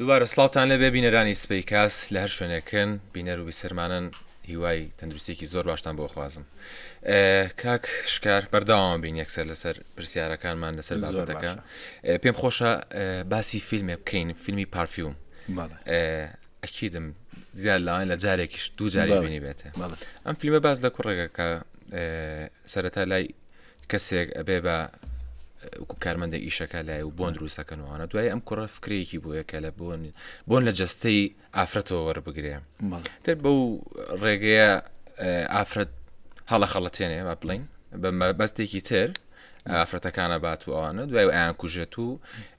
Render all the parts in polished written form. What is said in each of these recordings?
دووبارە سڵاوتان لە بێ بینەرانی سپەیکاس لە هەر شوێنێکن بینەر و بیسەرمانن هیوای تەندروستێکی زۆر باشتان بۆ خوازم. کاک شکار بەرداوام بین یەکسەر لەسەر پرسیارەکانمان لەسەر بابەتەکە. پێم خۆشە باسی فیلمێ بکەین، فیلمی پارفیوم. ئەکیدم زیاد لاوان لە جارێکیش دوو جاری بینی بێتە. ئەم فیلمە باز لە کوڕێکە کە سەرەتا لای کەسێک ئەبێ بە وەکو کارمەندە ئیشەکە لای و بۆن دروستەکەنەوەوانە دوای ئەم کوڕە فکرەیەکی بووە کە لە بۆن لە جەستەی ئافرەتەوە وەربگرێ تر بەو ڕێگەیە ئافرەت هەڵە خەڵەتێنێ با بڵین بە بەستێکی تر ئافرەتەکانە بات و ئەوانە دوای ئایان کوژێت و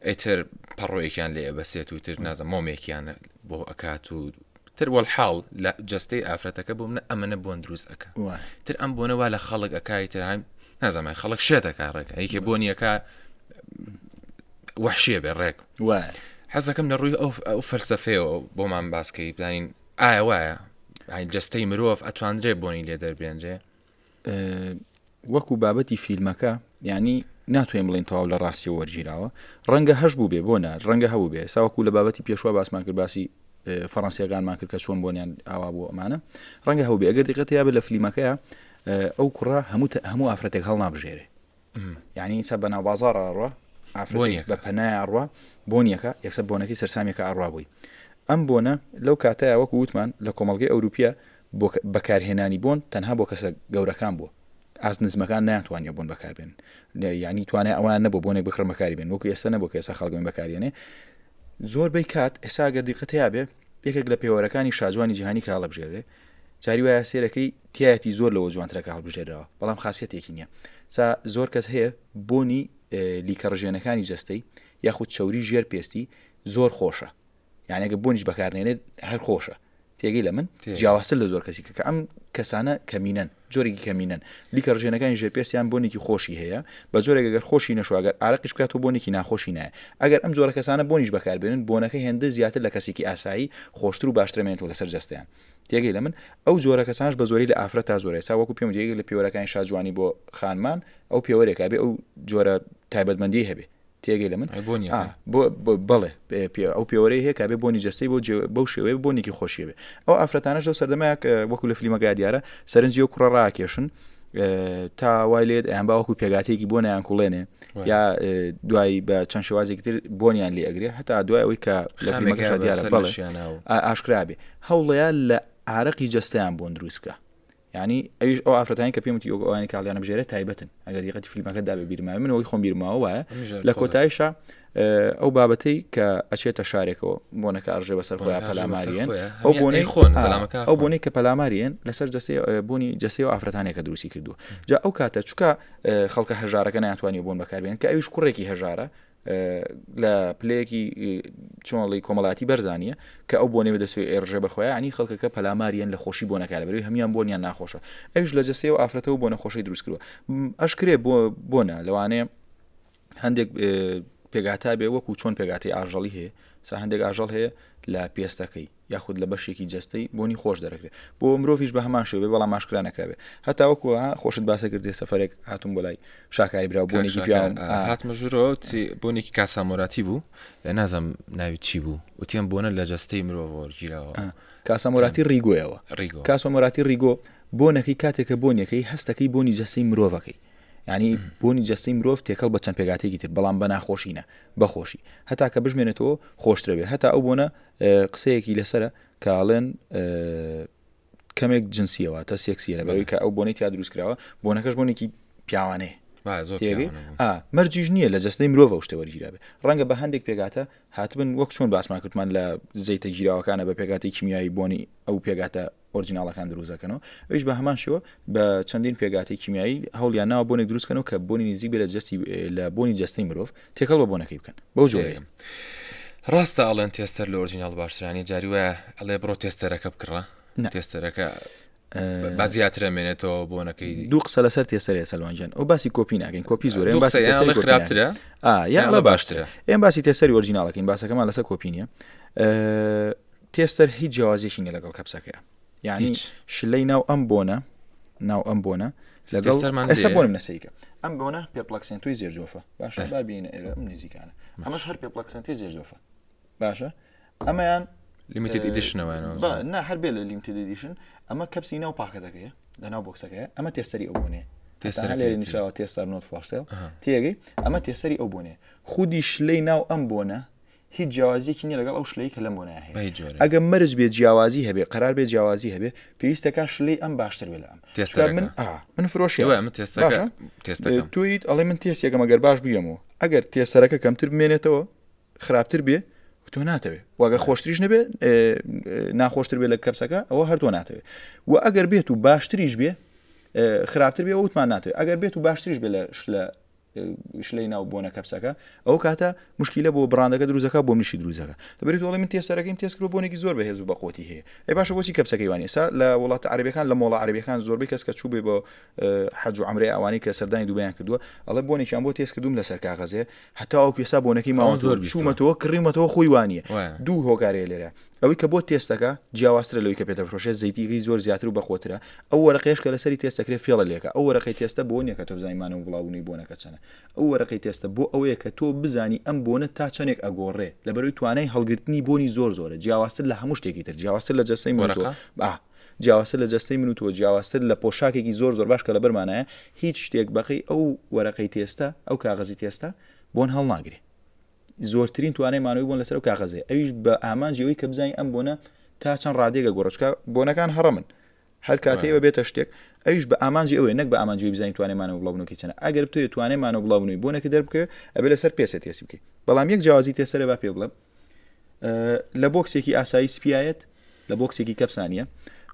ئەیتر پەڕۆیەکیان لێ بەسێت و تر نازە مۆمێکیان بۆ ئەکات و تر وەڵحاڵ لە جەستەی ئافرەتەکە بۆ منە ئەمەنە بۆن دروست ئەەکە تر ئەم بۆنەوە لە خەڵک ئەکای تر هایم نازەمای خەڵک شێتەکە ڕێکە هیکێ بۆنیەکە وەحشیە بێ ڕێک حەزەکەم لە ڕووی ئەو فەلسەفەیەوە بۆمان باسکەی بزانین ئایا وایە جەستەی مرۆڤ ئەتوانرێ بۆنی لێ دەربێنرێ وەکو بابەتی فیلمەکە یعنی ناتوانین بڵین تەواو لە ڕاستی وەرگیراوە ڕەنگە هەش بوو بێ بۆ نە ڕەنگە هەبوو بێ ساوەکو لە بابەتی پێشوا باسمان کرد باسی فەڕەنسیەکانمان کرد کە چۆن بۆنیان ئاوا بوو ئەمانە ڕەنگە هەبوو بێ ئەگەر دیقەت یا بێ لە فیلمەکەیە ئەو کوڕە هەموو ئافرەتێک هەڵ نابژێرێ یعنی سە بەناو بازاڕ ئەڕوا ئافرەتێک بە پەنای ئەڕوا بۆنیەکە یەکسەر بۆنەکەی سەرسامیەکە ئەڕوا بووی ئەم بۆنە لەو کاتەیە وەکو وتمان لە کۆمەڵگەی ئەوروپیە بەکارهێنانی بۆن تەنها بۆ کەسە گەورەکان بووە ئاس نزمەکان ناتوانێت بۆن بەکاربێن یعنی توانێت ئەوان نەبوو بۆنێک بخڕ بەکاری بێن وەکو ئێستا نەبوو کە ئێستا خەڵکەکان بەکارێنێ زۆربەی کات ئێستا گەر دیقەتەیە بێ یەکێک لە پێوەرەکانی شاجوانی جیهانی کە هەڵەبژێرێ جاری وایە سێرەکەی تایەتی زۆر لەوە جوانترەکە هەڵبژێرەوە بەڵام خاصیەتێکی نییە سا زۆر کەس هەیە بۆنی لیکە ڕژێنەکانی جەستەی یاخود چەوری ژێر پێستی زۆر خۆشە یعنی ئەگە بۆنیش بەکارنێنێت هەر خۆشە تێگەی لە من جیاوازتر لە زۆر کەسی کە ئەم کەسانە کەمینەن جۆرێکی کەمینەن لیکە ڕژێنەکانی ژێرپێستیان بۆنێکی خۆشی هەیە بە جۆرێک ئەگەر خۆشی نەشو ئەگەر ئارەقیش بکات و بۆنێکی ناخۆشی نایە ئەگەر ئەم جۆرە کەسانە بۆنیش بەکاربێنن بۆنەکە هێندە زیاتر لە کەسێکی ئاسایی خۆشتر و باشترمێنێتەوە لەسەر جەستیان تێگەی لە من ئەو جۆرە کەسانش بە زۆری لە ئافرەت تا زۆرە ئێستا وەکو پێم دیگە لە پیاوەکانی شاجوانی بۆ خانمان ئەو پیاوەرێکا بێ ئەو جۆرە تایبەتمەندی هەبێ تێگەی لە من بڵێ ئەو پیاوەرەی هەیە کابێ بۆنی جەستەی بۆ شێوەیە بۆنێکی خۆشیە بێ ئەو ئافرەتانەش لەو سەردەمایە وەکو لە فیلمەکە دیارە سەرنجی و کوڕە ڕاکێشن تا وای لێت ئەیان باوەکو پێگاتێکی بۆ نیان کوڵێنێ یا دوای بە چەند شێوازێکی تر بۆنیان لێ ئەگرێ هەتا دوای ئەوەی کە لە فیلمەکەش دیارە بەڵێ ئاشکرا بێ هەوڵەیە لە ئارەقی جەستەیان بۆن دروست بکە یعنی ئەویش ئەو ئافرەتانی کە پێم وتی ئەوانی کاڵیانە بژێرە تایبەتن ئەگەر دیقەتی فیلمەکە دابێ بیرماوە من ئەوەی خۆم بیرماوە وایە لە کۆتاییشە ئەو بابەتەی کە ئەچێتە شارێکەوە بۆنەکە ئەڕژێ بەسەر خۆیان پەلاماریێن ئەو بۆنەی ئەو بۆنەی کە پەلاماریێن لەسەر بۆنی جەستەی و ئافرەتانێکە دروستی کردووە جا ئەو کاتە چونکە خەڵکە هەژارەکە ناتوانێت بۆن بەکاربێن کە ئەویش کوڕێکی هەژارە لە پلەیەکی چۆنڵی کۆمەڵاتی بەرزانیە کە ئەو بۆنێ بەدەسوی ئێڕژێ بەخۆیان ینی خەڵکەکە پەلاماریەن لە خۆشی بۆنەکە لە بەروی هەمیان بۆنیان ناخۆشە ئەوش لە جەستەی و ئافرەتەوە بۆنە خۆشی دروست کردووە ئەشکرێ بۆنە لەوانەیە هەندێک پێگاتا بێ وەکو چۆن پێگاتی ئاژەڵی هەیە سا هەندێک ئاژەڵ هەیە لە پێستەکەی یاخود لە بەشێکی جەستەی بۆنی خۆش دەرەکرێت بۆ مرۆڤیش بە هەمان شێوێ بەڵام ئاشکرا نەکرابێت هەتا وەکو خۆشت باسە کردێ سەفەرێک هاتووم بۆ لای شاکاری برا بۆنێکی پیاوم هاتمە ژوورەوە بۆنێکی کاسامۆراتی بوو نازەم ناوی چی بوو وتیان بۆنە لە جەستەی مرۆڤ وەرگیراوە کاسامۆراتی ڕیگۆیەوە کاسۆمۆراتی ڕیگۆ بۆنەکەی کاتێکە بۆنیەکەی هەستەکەی بۆنی جەستەی مرۆڤەکەی ینی بۆنی جەستەی مرۆڤ تێکەڵ بە چەند پێگاتێکی تر بەڵام بە ناخۆشینە بەخۆشی هەتا کە بژمێنێتەوە خۆشترەبێ هەتا ئەو بۆنە قسەیەکی لەسرە کاڵێن کەمێک جنسیەوە تا سێکسیە لە بەروی کە ئەو بۆنەی تا دروستکراوە بۆنەکەش بۆنێکی پیاوانەیە مەرجیش نییە لە جەستەی مرۆڤ شتە وەرگیرابێ ڕەنگە بە هەندێک پێگاتە هاتبن وەک چۆن باسمان کردمان لە زەیتە گیراوەکانە بە پێگاتی کیمیایی بۆنی ئەو پێگاتە ئۆرجیناڵەکان دروستەکەنەوە ئەوش بە هەمان شێوە بە چەندین پێگاتی کیمیایی هەوڵیان ناوە بۆنێک دروستکەنەوە کە بۆنی نزیک بێ لە بۆنی جەستەی مرۆڤ تێکەڵ بە بۆنەکەی بکەن بەو جۆرەیە ڕاستە ئەڵێن تێستەر لە ئۆرجیناڵ باشترانی جاری وایە ئەڵێ بڕۆ تێستەرەکە بکڕە تێستەرەکە بازیاترە مێنێتەوە بۆنەکەی دوو قسە لەسەر تێسەرێ سەلوانجان ئەو باسی کۆپی ناکەین کۆپی زۆرە خراپترە یان باشترە ئێم باسی تێسەری ئۆرجیناڵەکەین باسەکەمان لەسەر کۆپی نییە تێستەر هیچ جیاوازێکی نیە لەگەڵ کەپسەکەیە یعنی شلەی ناو ئەم بۆنە لەگەڵ ئێستا بۆنم نەسەیکە ئەم بۆنە پێپڵەکسێنتوی زێرجۆفە باشە بابینە ئێرە نزیکانە ئەمەش هەر پێپڵەکسێنتوی زێرجۆفە باشە ئەمەیان لیمیتد ئیدیشنەوە نا هەربێ لە لیمیتد ئیدیشن ئەمە کەپسی ناو پاکەتەکەیە لەناو بۆکسەکەیە ئەمە تێستەری ئەو بوونێ لێرە نیشاوە تێستەر نۆت فاشتێل تێگەی ئەمە تێستەری ئەو بوونێ خودی شلەی ناو ئەم بۆنە هیچ جیاوازیەکی نیە لەگەڵ ئەو شلەی کە لەم بۆنە هەیە ئەگە مەرج بێت جیاوازی هەبێ قرار بێت جیاوازی هەبێ پێویستەکە شلەی ئەم باشتر بێ لە ئەم من فرۆشی تویت ئەڵێ من تێستێکم ئەگەر باش بگەمەوە ئەگەر تێسەرەکە کەمتر بمێنێتەوە خراپتر بێ تۆ ناتەوێت واگە خۆشتریش نەبێ ناخۆشتر بێ لە کەپسەکە ئەوە هەردوو ناتەوێت و ئەگەر بێت و باشتریش بێ خراپتر بێ وتمان ناتوێت ئەگەر بێت و باشتریش بێ لە شلەی ناو بۆنە کەپسەکە ئەو کاتە مشکیلە بۆ بڕاندەکە دروزەکە بۆ منیشی دروزەکە دەبێت وڵی من تێسەرەکەیم تێسکرۆ بۆنێکی زۆر بەهێز و بەقوتی هەیە ئەی باشە بۆچی کەپسەکەی وانێ سا لە وڵاتە عەرەبیەکان لە مۆڵە عەرەبیەکان زۆربەی کەس کە چوو بێ بۆ حەج و عومرەی ئەوانەی کە سەردانی دووبەیان کردووە ئەڵێ بۆنێکیان بۆ تێسکردوم لەسەر کاغەزێ هەتا ئەو کێسا بۆنەکەی ماوە زۆر چوومەتەوە کڕیمەتەوە خۆی وانیە دوو هۆکارەیە لێرە ئەوەی کە بۆ تێستەکە جیاوازترە لەوەی کە پێتە فرۆشێت زەیتیگەی زۆر زیاتر و بەخۆترە ئەو وەرەقەیەش کە لەسەری تێستەکرێ فێڵە لێکە ئەو وەرەقەی تێستە بۆ نییە کە تۆ بزانیمانە و بڵاوبوونی بۆنەکە چەنە ئەو وەرەقەی تێستە بۆ ئەوەیە کە تۆ بزانی ئەم بۆنە تا چەندێک ئەگۆڕێ لەبەرەوەی توانای هەڵگرتنی بۆنی زۆر زۆرە جیاوازتر لە هەموو شتێکی تر جیاوازتر لە جەستەی مرۆڤ جیاوازتر لە جەستەی من و تۆ جیاوازتر لە پۆشاکێکی زۆر زۆر باش کە لە بەرمانایە هیچ شتێک بەقی ئەو وەرەقەی تێستە ئەو کاغەزی تێستە بۆن هەڵ ناگرێ زۆرترین توانای مانەوەی بۆن لەسەر و کاغەزێ ئەویش بە ئامانجیەوەی کە بزانین ئەم بۆنە تا چەند ڕادێگە گۆڕچکە بۆنەکان هەڕەمن هەر کاتەوە بێتە شتێک ئەویش بە ئامانجی ئەوەیە نەک بە ئامانجی بزانین توانێمانە بڵاوبوونەوەی چەنە ئەگەر بتوێت توانێمانە بڵاوبوونەوەی بۆنەکە دەربکەوێت ئەبێ لەسەر پێسە تێسی بکەیت بەڵام یەک جیاوازی تێسەرە با پێ بڵێم لە بۆکسێکی ئاسایی سپایەت لە بۆکسێکی کەپسانیە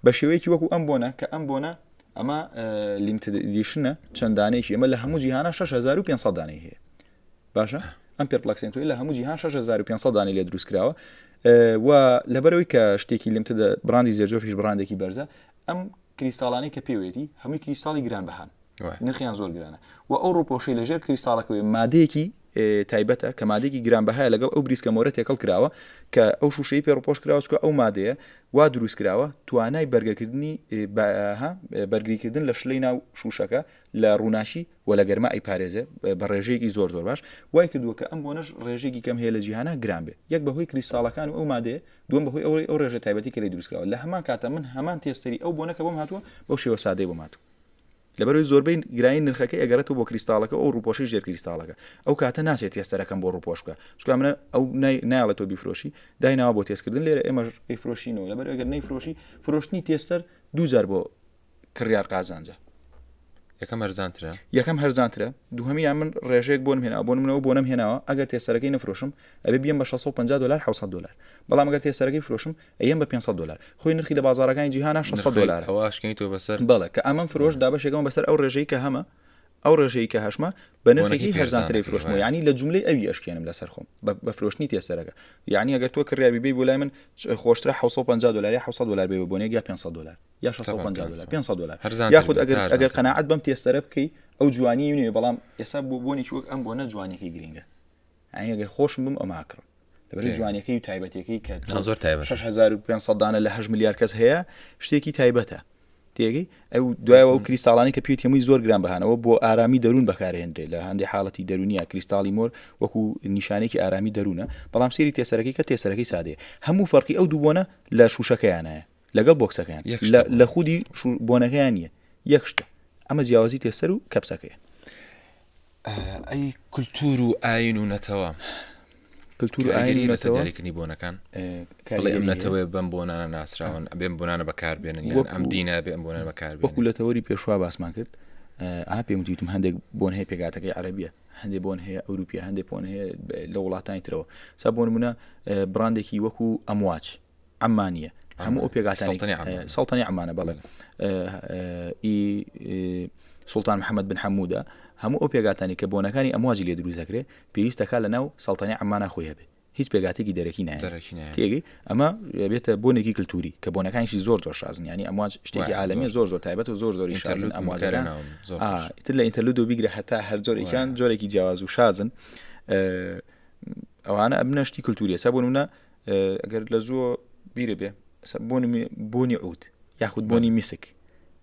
بە شێوەیەکی وەکو ئەم بۆنە کە ئەم بۆنە ئەمە لیمیتد ئیدیشنە چەند دانەیەکی ئەمە لە هەموو جیهانە 6500 دانەی هەیە باشە ئەم پێرپلاکسێنتۆی لە هەموو جیهان 6500 دانەی لێ دروستکراوە و لەبەرەوەی کە شتێکی لیمیتد براندی زێرجۆفیش براندێکی بەرزە ئەم کریستاڵانەی کە پێوێتی هەمووی کریستاڵی گرانبەهان نرخیان زۆر گرانە و ئەو ڕووپۆشەی لەژێر کریستاڵەکەوێ مادەیەکی تایبەتە کە مادێکی گرانبەهایە لەگەڵ ئەو بریسکە مۆرە تێکەڵ کراوە کە ئەو شوشەی پێڕۆپۆش کراوە چکە ئەو مادەیە وا دروست کراوە توانای بەرگەکردنی بەرگریکردن لە شلەی ناو شوشەکە لە ڕووناشی و لە گەرما ئەیپارێزێ بە ڕێژەیەکی زۆر زۆر باش وای کردووە کە ئەم بۆنەش ڕێژێکی کەم هەیە لە جیهانە گران بێ یەک بەهۆی کریستاڵەکان و ئەو مادەیە دووەم بەهۆی ئەو ڕێژە تایبەتی کە لێ دروستکراوە لە هەمان کاتە من هەمان تێستەری ئەو بۆنەکە بۆم هاتووە بەو شێوە سادەی بۆم هاتووە لەبەرەوەی زۆربەی گرانی نرخەکەی ئەگەرێتەوە بۆ کریستاڵەکە ئەو ڕووپۆشی ژێر کریستاڵەکە ئەو کاتە ناچێت تێستەرەکەم بۆ ڕووپۆش بکە چکە منە ئەو نایڵێتەوە بیفرۆشی دایناوە بۆ تێستکردن لێرە ئێمەش ئەیفرۆشینەوە لەبەر ئەگەر نەیفرۆشی فرۆشتنی تێستەر دووجار بۆ کڕیار قازانجە یەکەم هەرزانترە دووهەمیان من ڕێژەیەک بۆم هێنا بۆ منەوە بۆ نەم هێناوە ئەگەر تێسەرەکەی نەفرۆشم ئەبێ بێم بە $650 $700 بەڵام ئەگەر تێسەرەکەی فرۆشم ئەیەم بە $500 خۆی نرخی لە بازاڕەکانی جیهانە $600 ئەواشکەیتەوە بەسەر بەڵێ کە ئەمەم فرۆش دابەشێکەوە بەسەر ئەو ڕێژەی کە هەمە ئەو ڕێژەی کە هەشمە بە نرخێکی هەرزانتری فرۆشمەوە یعنی لە جملەی ئەوی ئەشکێنم لەسەر خۆم بە فرۆشتنی تێسەرەکە یعنی ئەگەر تۆ کڕیابی بێ بۆ لای من خۆشترە $750 $700 بێ بۆنێک یا $500 یا $650 یاخود ئەگەر قەناعەت بەم تێسەرە بکەی ئەو جوانی نوێ بەڵام ئێستا بۆنێکی وەک ئەم بۆنە جوانەکەی گرینگە ئەگەر ئەگەر خۆشم بم ئەماکڕم لەبەر جوانەکەی و تایبەتەکەی کە زۆر تایبەت 6500 دانە لە 8 میلیارد کەس هەیە شتێکی تایبەتە تێگەی ئەو دوایەوە و کریستاڵانی کە پێویست هەمووی زۆر گران بەهانەوە بۆ ئارامی دەروون بەکارهێنرێ لە هەندێک حاڵەتی دەرونیە کریستاڵی مۆر وەکو نیشانێکی ئارامی دەروونە بەڵام سێری تێسەرەکەی کە تێسەرەکەی سادەیە هەموو فەرقی ئەو دوو بۆنە لە شوشەکەیانەیە لەگەڵ بۆکسەکەیان لە خودی بۆنەکەیان نییە یەک شتە ئەمە جیاوازی تێسەر و کەپسەکەیە ئەی کولتور و ئاین و نەتەوە کللتور ئاینی لەسەرکردنی بۆنەکان بڵێ ئەم نەتەوەی بەم بۆنانە ناسراون ئەبێم بۆنانە بەکاربێنن یان ئەم دینە بێ ئەم بۆنانە بەکاربێنن وەکو لە تەوەری پێشوا باسمان کرد پێم وتیتم هەندێک بۆن هەیە پێکاتەکەی عەرەبیە هەندێک بۆن هەیە ئەوروپیا هەندێک بۆن هەیە لە وڵاتانی ترەوە سا بۆ نمونە براندێکی وەکو ئەمواج عەمانیە هەموو ئەو پێکاتانی سەڵتانی عەمانە بەڵێ سوڵتان محەممەد بن حەموودە هەموو ئەو پێگاتانی کە بۆنەکانی ئەمواجی لێ دروست دەکرێت پێویستەکە لە ناو سەڵتانی عەمانە خۆی هەبێ هیچ پێگاتێکی دەرەکی نایە تێگەی ئەمە بێتە بۆنێکی کللتوری کە بۆنەکانیشی زۆر شازن ینی ئەمواج شتێکی عالەمی زۆر تایبەت و زۆری شازن ئەمواجەکان تر لە ئینتەرلود و بیگرە هەتا هەر جۆرێکیان جۆرێکی جیاواز و شازن ئەوانە ئەبنەشتی کللتوریە سا بۆنە ئەگەر لە زۆر بیرە بێ بۆنی عود یاخود بۆنی میسک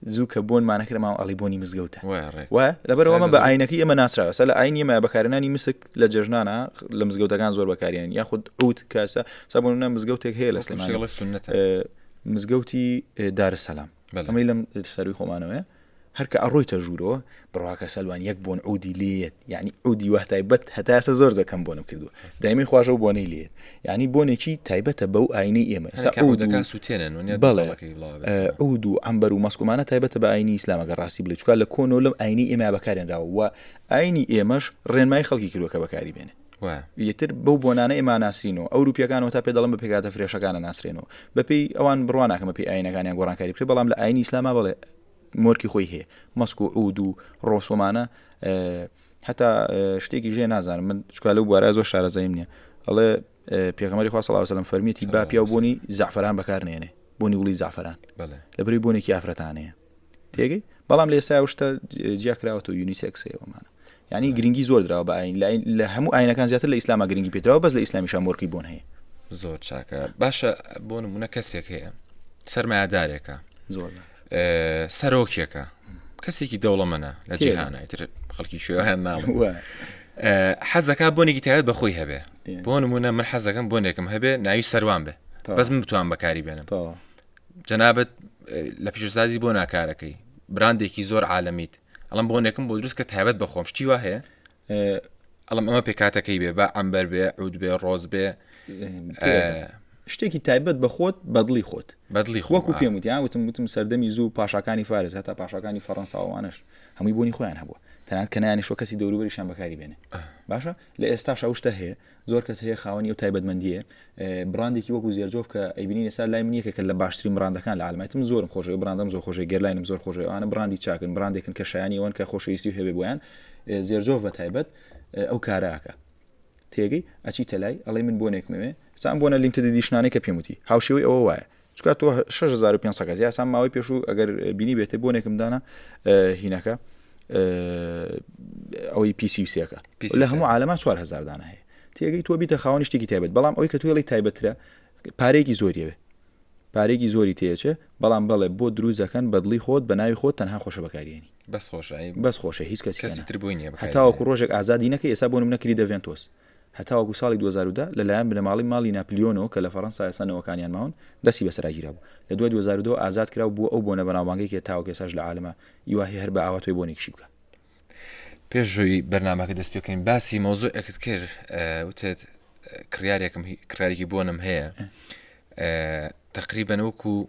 زوو کە بۆنمان نەکرێمەوە ئەڵی بۆنی مزگەوتە وای وە لەبەرەوەمە بە ئاینەکەی ئەمە ناسراوە سە لە ئاینی ئێمە بەکارهێنانی مسک لە جەژنانە لە مزگەوتەکان زۆر بەکارێنن یاخود عود کاسە سەبوونە مزگەوتێک هەیە لە سلێمانی مزگەوتی دارسەلام ئەمەی لەم سەروی خۆمانەوەیە هەرکە ئەڕۆیتە ژوورەوە بڕواکە سەلوان یەک بۆن عودی لێت یعنی عودی وە تایبەت هەتاسە زۆر زەکەم بۆنم کردووە دایمی خواشە و بۆنەی لێت یعنی بۆنێکی تایبەتە بەو ئاینەی ئێمە بەڵێ عود و عەمبەر و مەسکومانە تایبەتە بە ئاینی ئیسلامەکە ڕاستی بڵێ چکار لە کۆنۆ لەم ئاینی ئێمە بەکارێنراوە و ئاینی ئێمەش ڕێنمای خەڵکی کردووە کە بەکاری بێنێ یەتر بەو بۆنانە ئێمە ناسرینەوە ئەوروپیەکانەوە تا پێ دەڵم بە پێکاتە فرێشەکانە ناسرێنەوە بەپێی ئەوان بڕواناکەمە پێی ئاینەکانیان گۆڕانکاری پێ بەڵام لە ئاینی ئیسلامە بڵێ مۆرکی خۆی هەیە مەسک و عود و ڕۆسۆمانە هەتا شتێکی ژێ نازانم من چکار لەو بوارە زۆر شارەزەیم نییە ئەڵێ پێغەمبەری خوا صلی الله علیه و سلم فەرمیێتی با پیا و بۆنی زعفران بەکارنێنێ بۆنی وڵی زعفران لەبەری بۆنێکی ئافرەتانەیە تێگەی بەڵام لە ئێستا شتە جیاکراوەتەوە یونیسێکسەوەمانە یعنی گرنگی زۆر درراوە بە ئاین لە هەموو ئاینەکان زیاتر لە ئیسلامە گرنگی پێدراوە بەس لە ئیسلامیشا مۆرکی بۆن هەیە زۆر چاکە باشە بۆ نمونە کەسێک هەیە سەرمایه‌دارێکە زۆر سەرۆکیەکە کەسێکی دەوڵەمەنە لە جیهانە ئیتر خەڵکی شوێوە ناڵێ حەزەکە بۆنێکی تایبەت بەخۆی هەبێ بۆ نمونە من حەزەکەم بۆنێکم هەبێ ناوی سەروان بێ بەس من بتوان بەکاری بێنم جەنابەت لە پیشەسازی بۆ ناکارەکەی براندێکی زۆر عالەمیت ئەڵم بۆنێکم بۆ دروست کە تایبەت بەخۆم شتی وا هەیە ئەڵم ئەمە پێکاتەکەی بێ بە عەمبەر بێ عود بێ ڕۆز بێ شتێکی تایبەت بە خۆت بەدڵی خۆت وەکو پێم وتم سەردەمی زوو پاشاکانی فارس هەتا پاشاکانی فەڕەنساوانش هەمووی بۆنی خۆیان هەبووە تەنانەت کەنایانیشۆ کەسی دەوروبەریشان بەکاری بێنێ باشە لە ئێستا شەوشتە هەیە زۆر کەس هەیە خاوەنی و تایبەتمەندیە براندێکی وەکو زێرجۆف کە ئەیبینی ئێستا لای منیەکە کە لە باشترین براندەکان لە عالمەتم زۆرم خۆشەوە براندەم زۆر خۆشەوە گەرلاینم زۆر خۆشەوە ئەوانە براندی چاکن براندێکن کە شایانی ئەوەن کە خۆشەویستی هەبێ بۆیان زێرجۆف بە تایبەت ئەو کاراکە تێگەی ئەچی تەلای ئەڵێ من بۆنێکمەوێ سام بۆنە لیمتە دیشنانەی کە پێم وتی هاوشێوەی ئەوە وایە چکە تۆ 6500 یاسام ماوەی پێشوو ئەگەر بینی بێتێ بۆنێکم دانا هینەکە ئەوەی پیسیوسەکە لە هەموو عالەما 4000 دانە هەیە تێگەی تۆ بیتە خاوەنی شتێکی تایبەت بەڵام ئەوەی کە توێڵی تایبەترە پارێکی زۆریەوێ پارێکی زۆری تێچێ بەڵام بەڵێ بۆ دروزەکەن بەدڵی خۆت بە ناوی خۆت تەنها خۆشە بەکارێنی بەس خۆشە هیچ کەسی تر بووی نییە هەتاوەکو ڕۆژێک ئازادی نەکە ئێستا بۆ نمونەکری دەڤێنتۆس هەتاوەکو ساڵی 2010 لەلایەن بنەماڵی ناپلیۆنەوە کە لە فەڕەنسا ئێسانەوەکانیان ماون دەستی بەسەراگیرا بوو لە 2002 ئازاد کراو بووە ئەو بۆنە بەناوبانگەی کە تاوەکە ئێساش لە عالەمە یواهی هەر بە ئاواتۆی بۆنێکشی بکە پێشووی بەرنامەکە دەست پێکەین باسی مۆزوع ئەکت کرد وتێت کڕارێکی بۆنم هەیە تقریبەن وەکو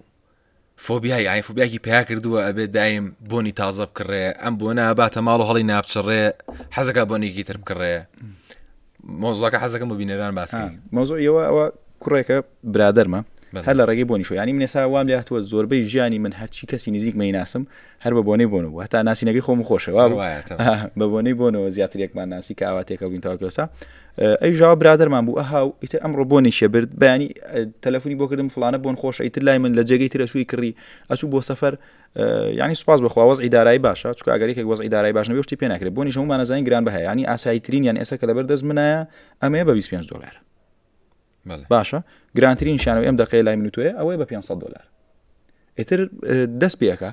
فۆبیای فۆبیاکی پیا کردووە ئەبێ دایم بۆنی تازە بکڕێ ئەم بۆنە باتە ماڵ و هەڵی نابچڕێ حەزەکە بۆنێکی تر بکڕێ مۆزوعەکە حەزەکەم بۆ بینەران باسکەی مۆزوعەوە ئەوە کوڕێکە برادەرمە هەر لە ڕێگەی بۆنی شو ینی من ێستا وام لێ هاتووە زۆربەی ژیانی من هەرچی کەسی نزیک مەیناسم هەر بە بۆنەی بۆنەوە هەتا ناسینەکەی خۆم خۆشەوە بە بۆنەی بۆنەوە زیاتر یەکمان ناسی کە ئاواتێکە بووین تاوەکەوسا ئەی ژاوە برادەرمان بوو ئەهاو ئیتر ئەمڕۆ بۆنی شێبرد بەیانی تەلەفۆنی بۆ کردم فڵانە بۆن خۆش ئیتر لای من لە جێگەی ترە شووی کڕی ئەچوو بۆ سەفەر ینی سوپاس بەخوا وەزعی دارایی باشە چکە ئەگەرێک وەزعی دارایی باش نەبێ شتی پێ ناکرێت بۆنی هەمومان نەزانین گران بەهەیە ینی ئاساییترین یان ئێستا کە لەبەر دەست منایە ئەمەیە بە $25 باشە گرانترین شانەوەی ئەم دقەیە لای من و تۆیە ئەوەیە بە $500 ئیتر دەست پێەکە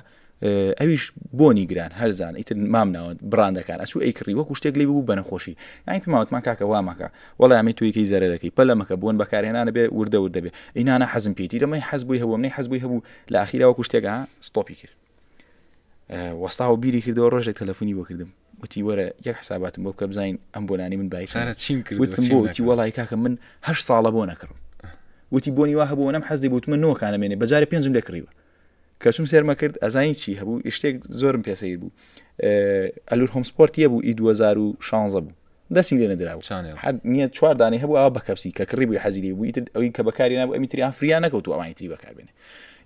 ئەویش بۆنی گران هەرزان ئیتر مام ناوە براندەکان ئەچوو ئەیکڕی وەکو شتێک لێ بوو بە نەخۆشی یانی پێماوەتمان کاکە وامەکە وەڵی ئەمەی تویکەی زەرەرەکەی پەلەمەکە بۆن بەکارهێنانە بێ وردە بێ ئینانە حەزم پێیتی دەمەی حەزبووی هەبوو منەی حەزبووی هەبوو لە ئاخیرا وەکو شتێکە ستۆپی کرد وەستاوە بیری کردەوە ڕۆژێک تەلەفۆنی بۆ کردم وتی وەرە یەک حساباتم بۆ بکە بزانین ئەم بۆنانی من وتم بۆ وتی وەڵی کاکە من 8 ساڵە بۆ نەکڕم وتی بۆنی وا هەبوو نەم حەزی بوت من نۆکانەمێنێ بەجارێ 5 لێکڕیوە کەچوم سێرمە کرد ئەزانی چی هەبوو شتێک زۆرم پێسەیر بوو ئەلور هۆمسپۆرتیە بوو ئی 2016 بوو دەستی لێ نەدراوە نییە 4 دانەی هەبوو ئەوە بە کەپسی کە کڕی بووی حەزیری بوو ئەوی کە بەکاری نابوو ئەمیتری ئافریا نەکەوت و ئەوانی تری بەکاربێنێ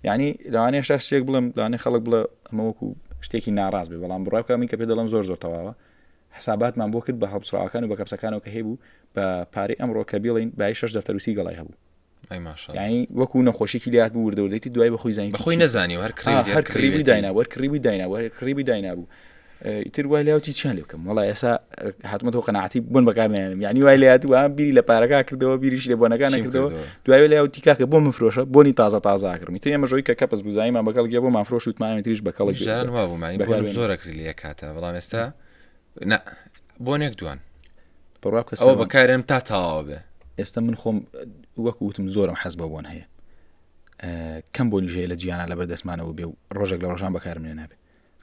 یعنی لەوانەیە شتێک بڵم لەوانەیە خەڵک بڵێ ئەمە وەکو شتێکی ناڕاز بێ بەڵام بڕاوکەمی کە پێ دەڵم زۆر تەواوە حساباتمان بۆ کرد بە هەڵبچڕاوەکان و بە کەپسەکانەوە کە هەیە بوو بە پارەی ئەمڕۆ کە بڵین بای 6 دەفتەروسی گەڵای هەبوو یعنی وەکو نەخۆشیی لات بوو وردەوردەیتی دوای بەخۆی زانین بەخۆی نەزانی و هەر کڕیبی داینابوو ئیتر وای لێوتی چیان لێ بکەم وڵای ئێستا هاتمەوە قەناعەتی بوون بەکارنیانم یعنی وای لێ هاتووە بیری لە پارەکە کردەوە بیریش لێ بۆنەکان نەکردەوە دوای لێوتی کاکە بۆ مفرۆشە بۆنی تازەکردم ئیتر ئێمەژۆی کە کەپس بزایمان بەکەڵ گێ بۆ مافرۆش وتمانێت تریش بەکەڵ ژارن وا بوومانی زۆرە کردی لە کاتە بەڵام ئێستا بۆنێک دوان بڕاب کە ئەوە بەکارێم تا تاوا بێ ئێستا من خۆم وەکوتم زۆرم حەز بە بۆن هەیە کەم بۆنی ژێ لە جیانە لە بەردەستمانەوە بێ و ڕۆژێک لە ڕۆژان بەکارم لێ نابێ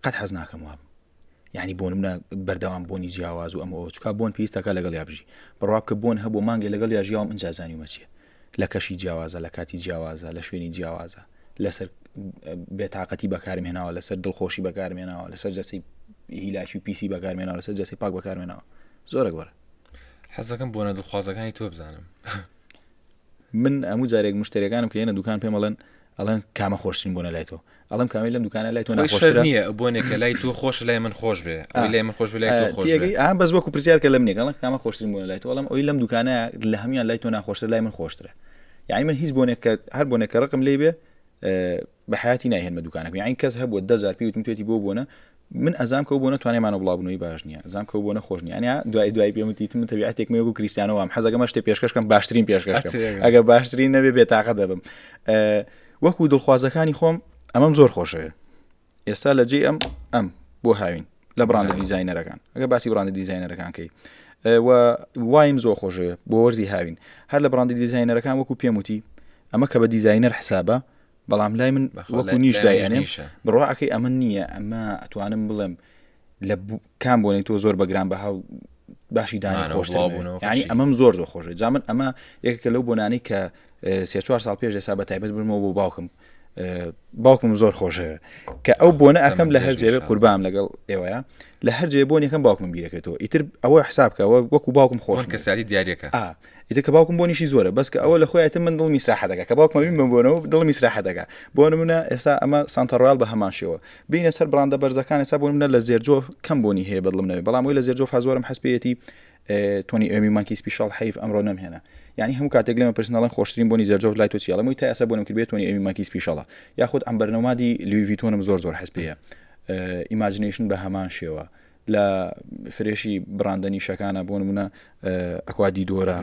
قەت حەز ناکەم وام یعنی بۆنمە بەردەوام بۆنی جیاواز و ئەمەوە چکا بۆن پێویستەکە لەگەڵ یابژی بڕاب کە بۆن هەبوو مانگە لەگەڵ یاژیاوم ئەنجازانی ومەچیە لە کەشی جیاوازە لە کاتی جیاوازە لە شوێنی جیاوازە لەسەر بێتاقەتی بەکارمێناوە لەسەر دڵخۆشی بەکارمێناوە لەسەر جەسی هیلاکی و پیسی بەکارمێناوە لەسەر جەسی پاک بەکارمێناوە زۆرە گۆرە حەزەکەم بۆنە دڵخوازەکانی تۆ بزانم من هەموو جارێک مشتریەکانم کە هێنە دوکان پێم ئەڵێن کامە خۆشترین بۆنە لای تۆ ئەڵم کامی لەم دوکانە لای تۆ ناخۆشترە نییە بۆنێکە لای تۆ خۆش لای من خۆش بێ ئەوی لای من خۆش بێ لای تۆ خۆش بێ بەس وەکو پرسیار کە لەم نیە ئەڵێن کامە خۆشترین بۆنە لای تۆ ئەڵم ئەوی لەم دوکانە لە هەمیان لای تۆ ناخۆشتر لای من خۆشترە یعنی من هیچ بۆنێک کە هەر بۆنێک کە ڕقم لێ بێ بە حیاتی ناهێنمە دوکانەکە یعنی کەس هەبووە 10,000 پێ وتم توێتی بۆ بۆنە من ئەزام کە بۆنە توانێمانە بڵاوبوونەوەی باش نییە ئەزام کە بۆنە خۆش نییە یعنی دوای پێم من تەبیعەتێک مێ و کریستیانەوەم حەزەکەمە شتێ پێشکەشکەم باشترین پێشکەشکەم ئەگە باشترین نەبێ بێتاقە دەبم وەکو دڵخوازەکانی خۆم ئەمەم زۆر خۆشەوێ ئێستا لە جێ ئەم بۆ هاوین لە براندە دیزاینەرەکان ئەگە باسی براندە دیزاینەرەکان کەی وایم زۆر خۆشەوێ بۆ وەرزی هاوین هەر لە براندە دیزاینەرەکان وەکو پێم وتی ئەمە کە بە دیزاینەر حسابە بەڵام لای من وەکو نیش دایانێ بڕواکەی ئەمە نییە ئەمە ئەتوانم بڵێم لە کام بۆنی تۆ زۆر بەگران بەها باشی دانی خۆشتر ینی ئەمەم زۆر خۆشە جا من ئەمە یەکێکە لەو بۆنانی کە 3-4 ساڵ پێش ئێستا بە تایبەت بمەوە بۆ باوکم زۆر خۆشە کە ئەو بۆنە ئەەکەم لە هەر جێبێ قوربام لەگەڵ ئێوەیە لە هەر جێ بۆن یەکەم باوکم بیرەکەێتەوە ئیتر ئەوە حسابکەەوە وەکو باوکم خۆش کە سادی دیارەکە ئیتر کە باوکم بۆنیشی زۆرە بەس کە ئەوە لە خۆیتە من دڵ میسراحە دەکە کە باوکم بین بۆنەوە دڵ میسراحە دەکە بۆ نمونە ئێستا ئەمە سانتەڕال بە هەمان شێوە بینە سەر براندە بەرزەکان ئێستا بۆ منە لە زێرجۆ کەم بۆنی هەیە بەدڵم نەوێ بەڵام وی لە زێرجۆ فازۆرم حسپێتی تۆنی ئەمی مانکی سپیشال حیف ئەمڕۆ نەمهێنا یعنی هەموو کاتێک لێمە پرسنەڵەن خۆشترین بۆنی زێرجۆ لای تۆ چیاڵەمەوەی تا ئێستا بۆنم کردێت تۆنی ئەمی مانکی سپیشاڵە یاخود ئەم بەرنەمادی لوی ڤیتۆنم زۆر حسپەیە ئیماجینیشن بە هەمان شێوە لە فرێشی براندە نیشەکانە بۆ نمونە ئەکوادی دۆرە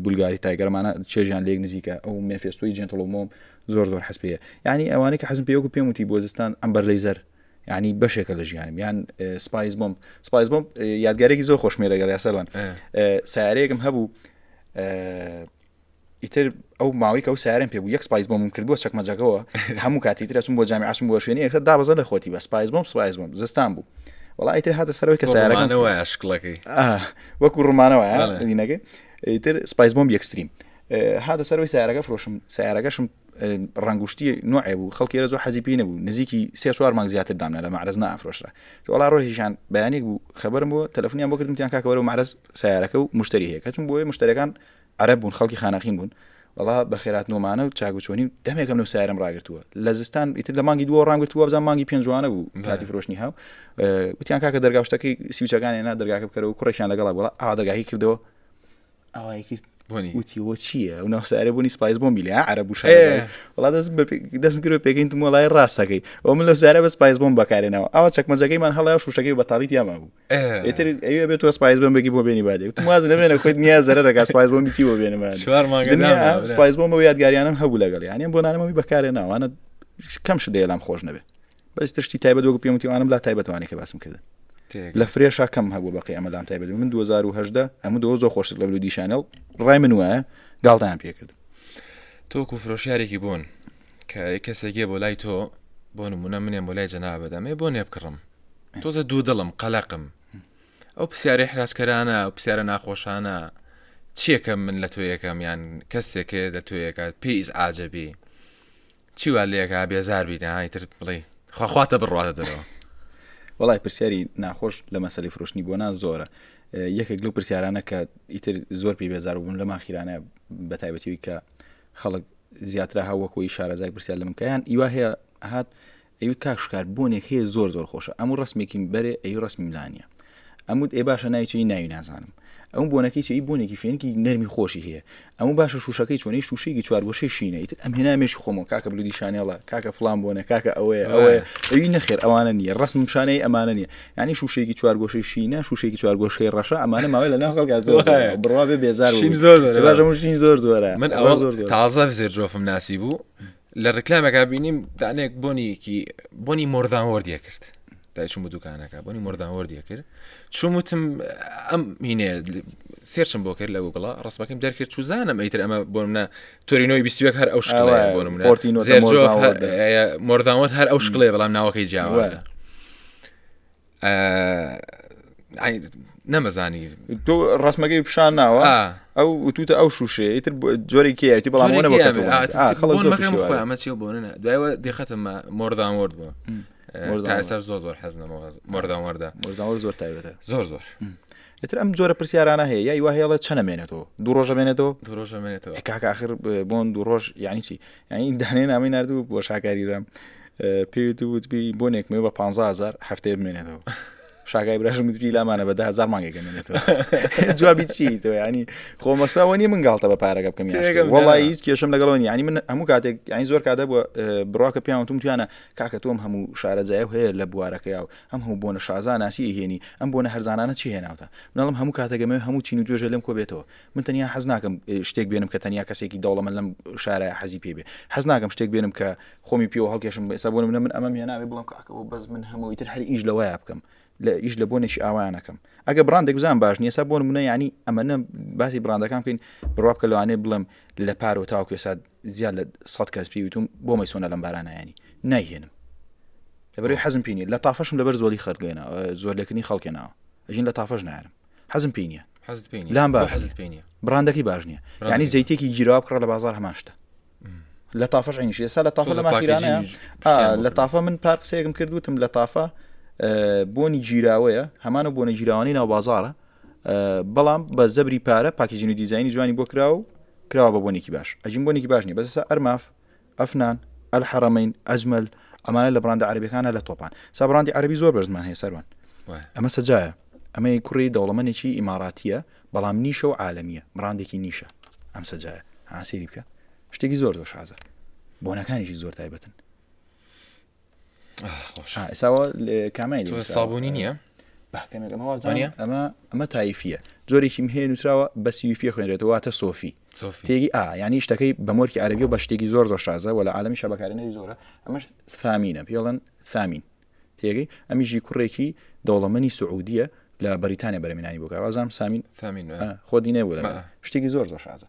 بولگاری تایگەرمانە چێژیان لێک نزیکە ئەو مێفێستۆی جێنتڵۆمۆم زۆر حسپەیە یعنی ئەوانەی کە حەزم پێوەکو پێم وتی بۆزستان ئەمبەر لەیزەر ینی بەشێکە لە ژیانم یان سپایس بۆم یادگارێکی زۆر خۆشمێ لەگەڵ یاسەروان سیارەیەکم هەبوو ئیتر ئەو ماوەی کە ئەو سیارم پێ بوو یەک سپایس بۆم کردبووە چەکمەجەکەەوە هەموو کاتی ترە چون بۆ جامیعەچم بۆ شوێنی یەکسەر دابەزە لە خۆتی بە سپایس بۆم زستان بوو وڵای ئیتر هاتە سەرەوەی کە سیارەکەنەوە عشقڵەکەی وەکو ڕمانەوە دینەکەی ئیتر سپایس بۆم یەکستریم هاتە سەرەوەی سیارەکە فرۆشم سیارەکەشم ڕنگشتی نوعێ بوو خەڵکی زۆر حەزی پێی نەبوو نزیکی 3-4 مانگ زیاتر دامنا لە معرز نافرۆشرا وڵا ڕۆژیشان بەیانێک بوو خەبەرم بۆ تەلەفۆنیان بۆ کردم کاکەوەرە معرز سیارەکە و مشتری هەیە کەچم بۆی مشتریەکان عەرەب بوون خەڵکی خانەخین بوون وڵا بە خێرات نۆمانە و چاگوچۆنی دەمێکم نەو سیارم ڕاگرتووە لە زستان ئیتر لە مانگی دووە ڕانگرتووە بزان مانگی پێنجوانە بوو کاتی فرۆشتنی هاو وتیان کاکە دەرگاوشتەکەی سیوچەکانێنا دەرگاکە بکەرەوە کوڕێکیان لەگەڵا وڵا ئاوا دەرگاکەی کردەوە ئەوای کرد وتیەوە چییە و ناوسارە بوونی سپایس بۆم بیلی عەرەب و وڵا دەستم کرد پێکەین تم وڵای ڕاستەکەی ئەو من لە سارە بە سپایس بۆم بەکارێنەوە ئەوە چەکمەجەکەیمان هەڵای شوشەکەی بەتاڵی یاما بوو ئێتر ئەوێ بێت تۆ سپایس بۆم بگی بۆ بێنی بادێ تو واز نەبێنە خۆت نیاز زەرەکە سپایس بۆم بیتی بۆ بێنەمان سپایس بۆم بۆ یادگاریانم هەبوو لەگەڵ یعنی بۆ نانەمەوی بەکارێناوانە کەم شدەیە لام خۆش نەبێ بەس تشتی تایبەت وەکو پێم وتیوانم لا تایبەتوانی کە باسم کردن لە فرێشا کەم هەبوو بەقی ئەمەلام تایبەت من 2010 ئەمە دۆ زۆر خۆشتر لە بلودی شانێڵ ڕای من وایە گاڵتان پێکرد تۆکو فرۆشیارێکی بوون کە کەسێکێ بۆ لای تۆ بۆ نمونە منێن بۆ لای جەنابەدەمێ بۆ نێ بکڕم تۆزە دوو دڵم قەلەقم ئەو پرسیارەی حراسکەرانە ئەو پرسیارە ناخۆشانە چیەکە من لە تۆ یەکەم یان کەسێکێ لە تۆ یەکە پێیز ئاجەبی چیوا لێکە بێزار بیت ئایتر بڵێ خواخواتە بڕاتە دەرەوە وڵای پرسیاری ناخۆش لە مەسەلی فرۆشتنی بۆ ناز زۆرە یەکێک لەو پرسیارانە کە ئیتر زۆر پێی بێزار بوون لە ماخیرانە بە تایبەتیەوەی کە خەڵک زیاترە هاوەکۆی شارەزای پرسیار لەم کەیان ئیوا هەیە هات ئەوی کاکشکار بۆنێک هەیە زۆر خۆشە ئەموو ڕسمێکی بەرێ ئەوی ڕسمی ملانیە ئەمود ئێ باشە ناوی چی ناوی نازانم ئەم بۆنەکەی چی بۆنێکی فێنکی نەرمی خۆشی هەیە ئەمە باشە شوشەکەی چۆنەی شوشەیەکی چوارگۆشەی شینە ئیتر ئەم هێنامێشی خۆمەوە کاکە بلودی شانێڵە کاکە فلان بۆنە کاکە ئەوەیە ئەوی نەخێر ئەوانە نییە ڕسم شانەی ئەمانە نییە ینی شوشەیەکی چوارگۆشەی شینە شوشەیەکی چوارگۆشەی ڕەشە ئەمانە ماوەی لە ناو خەڵکا زۆر بڕوا بێ بێزار باشمشین زۆر زۆرە من ئەوە تازە زێر جۆفم ناسی بوو لە ڕکلامەکە بینیم دانێک بۆنی مۆردانوەردیە کرد چوم بە دوکانەکە بۆنی مۆردانوەردیە کرد چومتم ئەم هینێ سێرچم بۆ کرد لە گوگڵە ڕستمەکەم دەرکرد چوزانم ئەیتر ئەمە بۆ منە تۆرینۆی 21 هەر ئەو شکڵەیە بۆ منە مۆردانوەرد هەر ئەو شکڵەیە بەڵام ناوەکەی جیاوازە نەمەزانی تۆ ڕستمەکەی پیشان ناوە ئەو توتە ئەو شوشەیە ئیتر جۆری کێتی بەڵامەوە ئەمە چی بۆنە دوایەوە دێخەتم مۆردانوەرد بووە تا ئێستا زۆر حەزنەمەوە مۆردانوەردە زۆر تایبەتە زۆر ئیتر ئەم جۆرە پرسیارانە هەیە یای وهەیەڵە چەنە مێنێتەوە دوو ڕۆژە مێنێتەوە کاکە آخر بۆن دوو ڕۆژ یعنی چی یعنی دانێ نامی نردوو بۆ شاکاریرم پێویست وتبی بۆنێکمێ بە 15,000 هەفتەیە بمێنێتەوە شاگای براشم وتبی لامانە بە 10,000 مانگێکە مێنێتەوە جوابی چی تۆ ینی خۆمەساوە نیە من گاڵتە بە پارەکە بکەم وەڵی هیچ کێشم لەگەڵەوە ینی من هەموو کاتێک یانی زۆر کاتە بووە بڕواکە پیاوەتم توانە کاکە تۆم هەموو شارەجایە هەیە لە بوارەکەیاو ئەم هەموو بۆنە شازان ناسی هێنی ئەم بۆنە هەرزانانە چی هێناوتە منەڵم هەموو کاتەکەمە هەموو چین و توێژە لێم کۆ بێتەوە من تەنیا حەز ناکەم شتێک بێنم کە تەنیا کەسێکی دەوڵەمەند لەم شارە حەزی پێ بێ حەز ناکەم شتێک بێنم کە خۆمی پێوە هەڵکێشم ئێستا بۆنم من ئەمە هێناوێ بڵم کاکەەوە بەس من هەمووی تر هەر ئیش لەوەیە بکەم لە ئیش لە بۆنێکی ئاوایانەکەم ئەگە بڕاندێک بزان باش نیە سا بۆن منە ینی ئەمەە باسی بڕاندەکان بکەین بڕوا بکە لەوانێ بڵم لە پارۆ تاوکێ سا زیاد لە 100 کەس پێویتم بۆ مەسۆنە لەم بارانایانی نایهێنم لەبەروی حەزم پێنیە لە تافەشم لەبەر زۆری خەرگێنە زۆر لێکنی خەڵکێناوە ئەژین لە تافەش نارم حەزم پێنیە لام باش بڕاندەکەی باش نییە ینی زەیتێکی گیرا بکڕە لە بازار هەماشتە لە تافەش عینش ێستا لە تافە لە ماخیرانە لە تافە من پارقسەیەکم کردوتم لە تافە بۆنی گیراوەیە هەمانە بۆنە گیراوانی ناو بازارە بەڵام بە زەبری پارە پاکیجین و دیزایانی جوانی بۆ کراوە بە بۆنێکی باش ئەجین بۆنێکی باش نیە بەسەسا ئەرماف ئەفنان ئەلحەرەمەین ئەجمەل ئەمانە لە بڕاندە عەرەبیەکانە لە تۆپان سا بڕاندی عەرەبی زۆر بەرزمان هەیە سەروان ئەمە سەجایە ئەمە کوڕی دەوڵەمەندێکی ئیماراتیە بەڵام نیشە و عالەمیە بڕاندێکی نیشە ئەم سەجایە هاسیری بکە شتێکی زۆر شازە بۆنەکانیشی زۆر تایبەتن ئێساوە کامای سابوونی نییە ئەمە تایفیە جۆرێکی هەیە نووسراوە بە سیفیە خوێنرێتەوە واتە سۆفی تێگی ینی شتەکەی بە مۆرکی عەرەبی و بە شتێکی زۆر شازە وە لە عالەمی شەبەکارێنەری زۆرە ئەمەش ثامینە پێڵەن ثامین تێگەی ئەمیژی کوڕێکی دەوڵەمەنی سعودیە لە بەریتانیا بەرەمێنانی بۆکە وازام سامین خۆدی نەبوو لە شتێکی زۆر شازە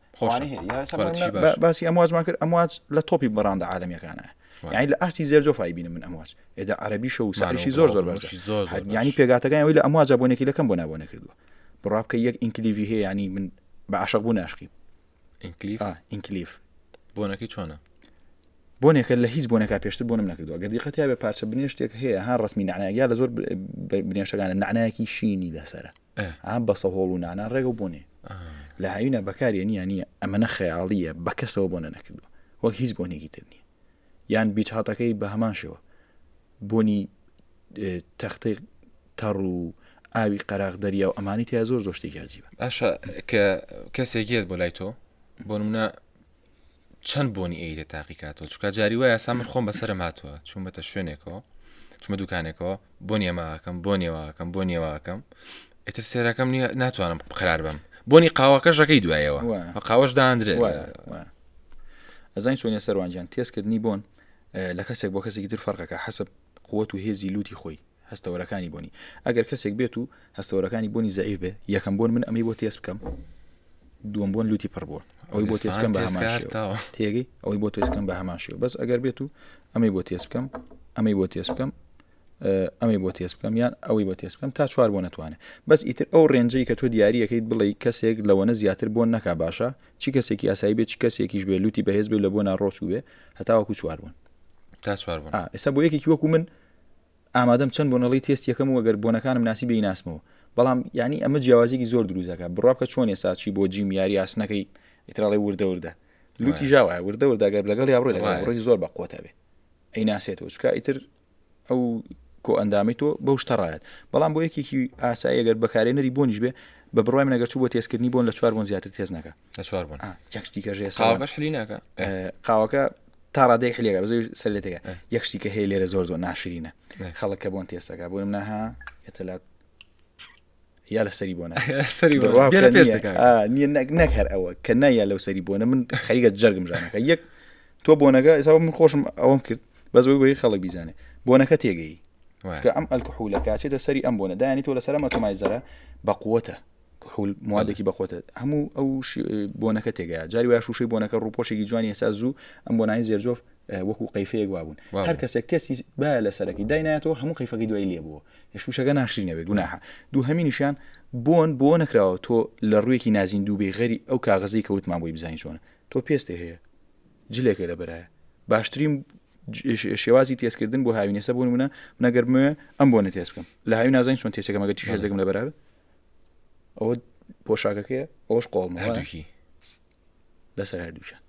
باسی ئەمواجمان کرد ئەمواج لە تۆپی بەڕاندە عالەمیەکانە یعنی لە ئاستی زێرجۆفای بینم من ئەمواج ئێدا عەرەبی شە و ساریشی زۆر بەرزە ینی پێگاتەکانی ئەوی لە ئەمواجە بۆنێکی لەکەم بۆ نابۆ نەکردووە بڕا بکە یەک ئینکلیڤی هەیە ینی من بە عاشق بوو ناشقی ئینکلیف بۆنەکەی چۆنە بۆنێکە لە هیچ بۆنێکا پێشتر بۆنم نەکردووە گەر دیقەتیا بە پارچە بنێشتێک هەیە ها ڕسمی نعناگیا لە زۆر بنێشتەکانە نعنایەکی شینی لەسرە بە سەهۆڵ و نانا ڕێگە بۆنێ لە هاوینە بەکارێنی ینی ئەمەنە خەیاڵیە بە کەسەوە بۆنە نەکردووە وەک هیچ بۆنێکی تر نییە یان بیچ هاتەکەی بە هەمان شێوە بۆنی تەختەی تەڕ و ئاوی قەراغ دەریا و ئەمانی تیا زۆر شتێکی عەجیبە باشە کە کەسێکیت بۆ لای تۆ بۆ نمونە چەند بۆنی ئەیدە تاقیکاتەوە چکە جاری وایە سا من خۆم بەسەرم هاتووە چوون بەتە شوێنێکەوە چمە دوکانێکەوە بۆنی ئەماکەم بۆ نێواکەم ئیتر سێرەکەم ناتوانم قرار بم بۆنی قاوەکە ژەکەی دوایەوە قاوەش دادرێت ئەزای چۆنیە سەروانجیان تێزکردنی بۆن لە کەسێک بۆ کەسێکی تر فەرقەکە حەسب قووەت و هێزی لوتی خۆی هەستەوەرەکانی بۆنی ئەگەر کەسێک بێت و هەستەوەرەکانی بۆنی زەعیف بێ یەکەم بۆن من ئەمەی بۆ تێز بکەم دووەم بۆن لوتی پڕ بووە ئەوەی بۆ تێزکەم بە هەمان تێگەی ئەوەی بۆ تێزکەم بە هەمان شێوە بەس ئەگەر بێت و ئەمەی بۆ تێز بکەم ئەمەی بۆ تێز بکەم ئەمەی بۆ تێز بکەم یان ئەوەی بۆ تێز بکەم تا چوار بۆ نەتوانێت بەس ئیتر ئەو ڕێنجەی کە تۆ دیاریەکەیت بڵێ کەسێک لەوەنە زیاتر بۆن نەکا باشە چی کەسێکی ئاسایی بێت چ کەسێکیش بێ لوتی بەهێز بێ لە بۆ ناڕۆچ و بێ هەتاوەکو چوار بوون تا چوار بوون ئێستا بۆ یەکێکی وەکو من ئامادەم چەند بۆنەڵی تێستیەکەم و ئەگەر بۆنەکانم ناسی بێ ناسمەوە بەڵام یعنی ئەمە جیاوازێکی زۆر دروستەکە بڕوا بکە چۆن ێستا چی بۆ جیم یاری ئاسنەکەی ئیتراڵی وردە لوتی ژاوە وردەگەر لەگەڵ یاڕۆی لەگەڵ زۆر بە قوتە بێ ئەی ناسێتەوە چکە ئیتر ئەو کۆ ئەندامی تۆ بەو شتەڕایەت بەڵام بۆ یەکێکی ئاسایی ئەگەر بەکارێنەری بۆنیش بێ بە بڕای من ئەگەر چوو بۆ تێزکردنی بۆن لە 4 بۆن زیاتر تێز نەکە لە 4 بوون یەکشتی کە ژێ قاوەکەش حلی ناکە قاوەکە تا ڕادەیە حلێگە بەزۆی سەرێتەکە یەکشتی کە هەیە لێرە زۆر ناشرینە خەڵک کە بۆن تێستەکە بۆ منەها ئێتەلات یا لە سەری بۆنە نییە نەک هەر ئەوە کە نایە لەو سەری بۆنە من خەریگە جەرگم ژانەکە یەک تۆ بۆنەکە ئێستا من خۆشم ئەوەم کرد بەزەوەی بۆی خەڵک بیزانێ بۆنەکە تێگەی کە ئەم ئەلکحولە کاچێتە سەری ئەم بۆنە دایانی تۆ لەسەر ئەتۆمایزەرە بەقوتە کحول موادێکی بەخۆتە هەموو ئەو بۆنەکە تێگەیە جاری وای شوشەی بۆنەکە ڕووپۆشێکی جوانی ئێستا زوو ئەم بۆنای زێرجۆف وەکو قەیفەیەک وابوون هەر کەسێک تێستی با لەسەرەکی داینایەتەوە هەموو قەیفەکەی دوای لێبووە شوشەکە ناشرینەوێ گوناحە دوو هەمینیشان بۆ نەکراوە تۆ لە ڕوویەکی نازین دووبێ غەری ئەو کاغەزەی کەوتمان بۆی بزانین چۆنە تۆ پێستێ هەیە جلێکە لە بەرایە باشترین شێوازی تێزکردن بۆ هاوینێسە بۆ نمونە نەگەرمە ئەم بۆنە تێز بکەم لە هاوی نازانین چۆن تێسەکە مەگە تیشێر دەکەم لە بەرابێ ئەوە پۆشاکەکەیە ئەوەش قۆڵمەوە لەسەر هەردووشان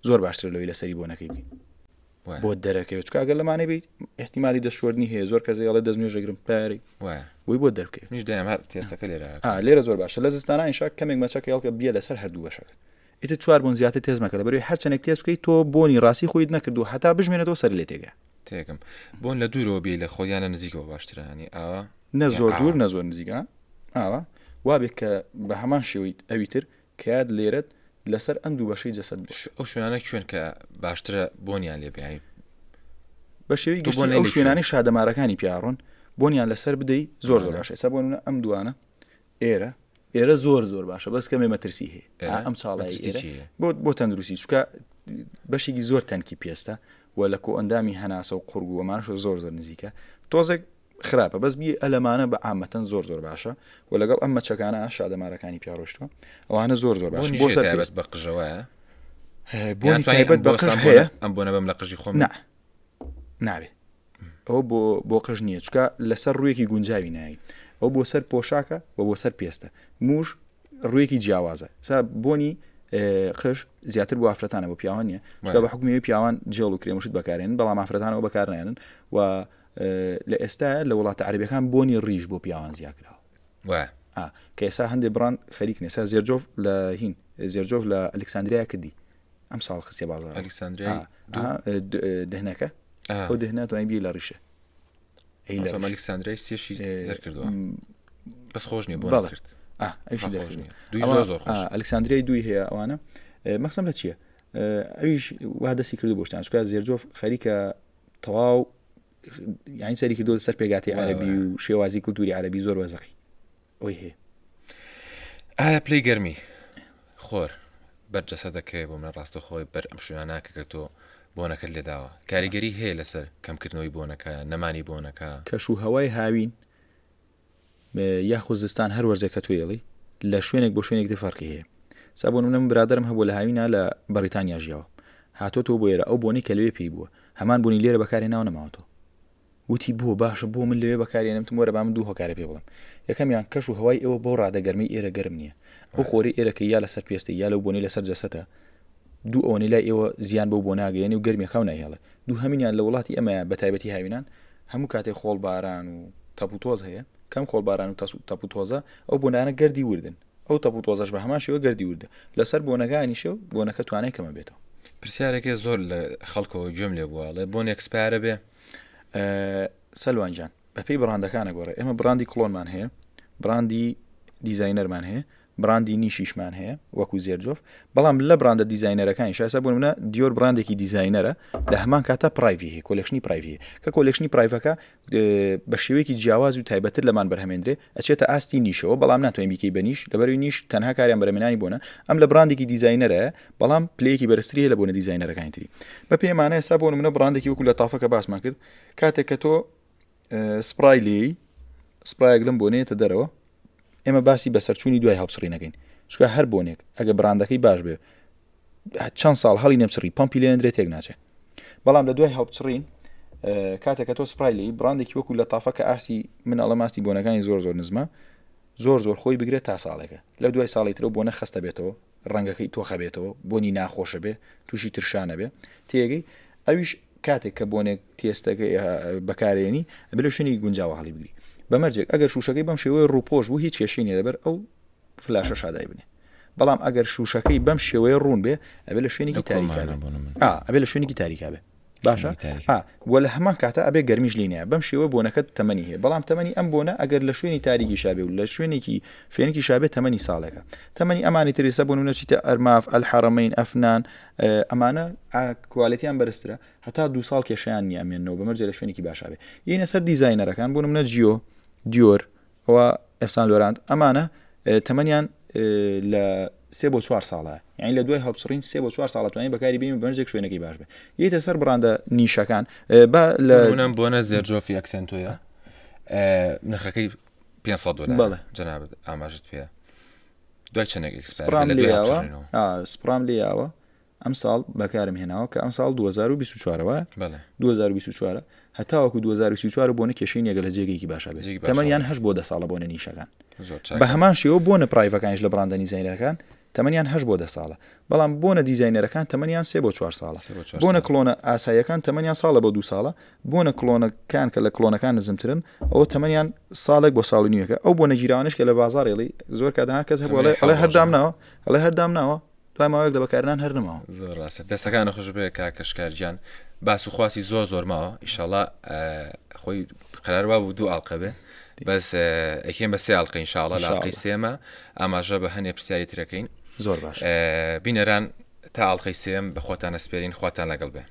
زۆر باشتر لەوەی لەسەری بۆنەکەی بین بۆ دەرەکەوێت چکاگەر لەمانە بیت احتیمالی دەستشوردنی هەیە زۆر کەسێڵە دەستنوێژەگرم پارەی وی بۆ دەرکێ نیش دەیان هەر تێستەکە لێرە زۆر باشە لە زستانە ئینشا کەمێک مەچەکە یاڵکە بیە لەسەر هەردوو بەشەکە ئیتر 4 بۆن زیاتر تێز مەکە لەبەروی هەر چەندێک تێز بکەیت تۆ بۆنی ڕاستی خۆیت نەکردو هەتا بژمێنێتەوە سەر لێ تێگە تێکم بۆن لە دوورەوە بێ لە خۆیانە نزیکەوە باشترانی ئاوا نە زۆر دوور نە زۆر نزیکە ئاوا وابێت کە بە هەمان شێوەی ئەویتر کات لێرت لەسەر ئەم دوو بەشەی جەسەد ئەو شوێنانە کوێن کە باشترە بۆنیان لێ بێ بە شێوەی گشتی ئەو شوێنانی شادەمارەکانی پیاڕۆن بۆنیان لەسەر بدەی زۆر باشە ئێستا بۆنە ئەم دوانە ئێرە زۆر باشە بەس کەمێ مەترسی هەیە ئەم چاڵایی بۆ تەندروستی چکە بەشێکی زۆر تەنکی پێستە و لە کۆ ئەندامی هەناسە و قورگ و ئەمانش زۆر نزیکە تۆزێک خراپە بەس بی ئەلەمانە بە ئامەتەن زۆر باشە و لەگەڵ ئەم مەچەکانە شادەمارەکانی پیاڕۆشتووە ئەوانە زۆر باش بۆ سەربەست بە قژەوەیە بۆنی تایبەت بە قژ هەیە ئەم بۆنە بەم لە قژی خۆم نابێ ئەوە بۆ قژ نییە چکە لەسەر ڕوویەکی گونجاوی نایی ئەو بۆ سەر پۆشاکە و بۆ سەر پێستە موش ڕوویەکی جیاوازە سا بۆنی قژ زیاتر بۆ ئافرەتانە بۆ پیاوان نیە چکە بە حکومی پیاوان جێڵ و کرێمشت بەکارێنن بەڵام ئافرەتانەوە بەکارنێنن و لە ئێستا لە وڵاتە عەرەبیەکان بۆنی ڕیژ بۆ پیاوان زیاکراوە کە ئێستا هەندێک بڕان خەریک نێسا زێرجۆف لە هین زێرجۆف لە ئەلکساندریا کردی ئەم ساڵ خستێ بازار ئەلکساندریا دهنەکە ئەو دهنات وای بی لە ڕیشە ئەلکساندرای سێشی دەرکردووە بەس خۆش نیە بۆ کرد ئەلکساندریای دوی هەیە ئەوانە مەقسەم لە چییە ئەویش وا دەستی کردو بۆشتان چکە زێرجۆف خەریکە تەواو یانی سەری کردو سەر پێگاتی عەرەبی و شێوازی کولتوری عەرەبی زۆر وەزەقی ئەوی هەیە ئایا پلەی گەرمی خۆر بەرجەسە دەکەی بۆ من ڕاستە خۆی بەر ئەم شوێناناکە کە تۆ بۆنەکەت لێداوە کاریگەری هەیە لەسەر کەمکردنەوەی بۆنەکە نەمانی بۆنەکە کەش و هەوای هاوین یا خوزستان هەر وەرزێکە توێڵی لە شوێنێک بۆ شوێنێک فەرقی هەیە سابۆن منم برادرم هەبوو لە هاوینە لە بەریتانیا ژیاوە هاتۆ بۆ ئێرە ئەو بۆنی کە لەوێ پێی بووە هەمان بوونی لێرە بەکارێناوە نەماوەتەوە وتی بۆ باشە بۆ من لەوێ بەکارێنم وەرە با من دوو هۆکارە پێ بڵم یەکەمیان کەش و هەوای ئێوە بۆ ڕادەگەرمەی ئێرە گەرم نییە ئەو خۆری ئێرەکە یا لەسەر پێستی یا لەو بۆنی لەسەر جەسەتە دوو ئەوەی لای ئێوە زیان بەو بۆ ناگەیەنی و گەرمی خاو نایهێڵە دوو هەمینیان لە وڵاتی ئەمە بە تایبەتی هاوینان هەموو کاتێک خۆڵ باران و تەپوتۆز هەیە کەم خۆڵ باران و تەپوتۆزە ئەو بۆنانە گەردی وردن ئەو تەپوتۆزەش بە هەمان شێوە گەردی وردە لەسەر بۆنەکانی شێو بۆنەکە توانای کەمە بێتەوە پرسیارێکی زۆر لە خەڵکەوە گوێم لێ بووە بۆن ئەکسپایرە بێ سەلوانجان بەپێی بڕاندەکانە گۆڕێ ئێمە بڕاندی کلۆنمان هەیە بڕاندی دیزاینەرمان هەیە براندی نیشیشمان هەیە وەکو زێرجۆف بەڵام لە براندە دیزاینەرەکانی شایسە بوون منە دیۆر براندێکی دیزاینەرە لە هەمان کاتە پرایڤی هەیە کۆلێکشنی پرایڤی کە کۆلێکشنی پرایڤەکە بە شێوەیەکی جیاواز و تایبەتر لەمان بەرهەمێنرێ ئەچێتە ئاستی نیشەوە بەڵام ناتوانین بیکەی بەنیش لەبەروی نیش تەنها کاریان بەرهەمێنانی بوونە ئەم لە براندێکی دیزاینەرە بەڵام پلەیەکی بەرزتری هەیە لە بۆنە دیزاینەرەکانی تری بە پێمانە ئێستا بۆن منە براندێکی وەکو لە تافەکە باسمان کرد کاتێک کە تۆ سپرای لێی سپرایەک لەم بۆنێتە دەرەوە ئێمە باسی بەسەرچوونی دوای هەڵبسڕی نەکەین چکە هەر بۆنێک ئەگە براندەکەی باش بێ چەند ساڵ هەڵی نەبسڕی پمپی لێنرێت تێک ناچێت بەڵام لە دوای هەڵبسڕین کاتێککە تۆ سپرایلی براندێکی وەکو لە تافەکە ئاسی من ئەڵە ماستی بۆنەکانی زۆر نزمە زۆر خۆی بگرێت تا ساڵێکە لە دوای ساڵی ترە بۆنە خستە بێتەوە ڕەنگەکەی تۆخە بێتەوە بۆنی ناخۆشە بێ تووشی ترشانە بێ تێگەی ئەویش کاتێک کە بۆنێک تێستەکە بەکارێنی بلو شوێنی گونجاوە هەڵی بگری بەمەرجێک ئەگەر شوشەکەی بەم شێوەیە ڕووپۆش بوو هیچ کێشینی لەبەر ئەو فلاشە شادای بنێ بەڵام ئەگەر شوشەکەی بەم شێوەیە ڕوون بێ ئەبێ لە شوێنێکی تاریکا ئەبێ لە شوێنێکی تاریکا بێ باشە وە لە هەمان کاتە ئەبێ گەرمیش لینەیە بەم شێوە بۆنەکەت تەمەنی هەیە بەڵام تەمەنی ئەم بۆنە ئەگەر لە شوێنی تاریکی شابێ و لە شوێنێکی فێنێکی شابێت تەمەنی ساڵێکە تەمەنی ئەمانی تریسە بۆ نمونەچیتە ئەرماف ئەلحەرەمەین ئەفنان ئەمانە کوالەتیان بەرزترە هەتا 2 ساڵ کێشیان نیامێنەوە بەمەرجێ لە شوێنێکی باشابێ یینە سەر دیزاینەرەکان بۆ نمونە جیۆ دیۆر ئەوە ئەفسان لۆراند ئەمانە تەمەنیان لە 3 بۆ 4 ساڵە یعنی لە دوای هەڵبسڕین 3 بۆ 4 ساڵە توانین بەکاری بینین بەرزێک شوێنەکەی باش بێ یەتە سەر بڕاندە نیشەکان با لە بۆنە زێرجۆفی ئەکسنتۆیە نرخەکەی $500 جەناب ئاماژت پێ دوای چەندێک سپرام لێیاوە ئەم ساڵ بەکارم هێناوە کە ئەم ساڵ 2024ەوە 2024 هەتاوەکو 2024 بۆنە کێشەی نیەگە لە جێگەیەکی باشە بێت تەمەنیان 8 بۆ 10 ساڵە بۆنە نیشەکان بە هەمان شێوە بۆنە پرایڤەکانش لە بڕاندە دیزاینەرەکان تەمەنیان 8 بۆ 10 ساڵە بەڵام بۆنە دیزاینەرەکان تەمەنیان 3 بۆ 4 ساڵە بۆنە کلۆنە ئاساییەکان تەمەنیان ساڵە بۆ 2 ساڵە بۆنە کلۆنەکان کە لە کلۆنەکان نزمترن ئەوە تەمەنیان ساڵێک بۆ ساڵ و نیوەکە ئەو بۆنە گیرانش کە لە بازاڕێڵی زۆر کاتها کەس هەبوو ئەڵێ هەردامناوە دوای ماوەیەک لە بەکارنان هەر نەماوە زۆر ڕاستە دەستەکانە خۆش بێ کاکەشکارجیان باس و خواسی زۆر ماوە ئیشەڵا خۆی قەراروا بوو 2 ئاڵقە بێ بەس ئەکێن بە 3 ئاڵقە ئینشاڵڵا لاڵقەی سێمە ئاماژە بە هەنێ پرسیاری ترەکەین زۆر باش بینەران تا ئاڵقەی سێم بە خۆتان ئەسپێرین خواتان لەگەڵ بێ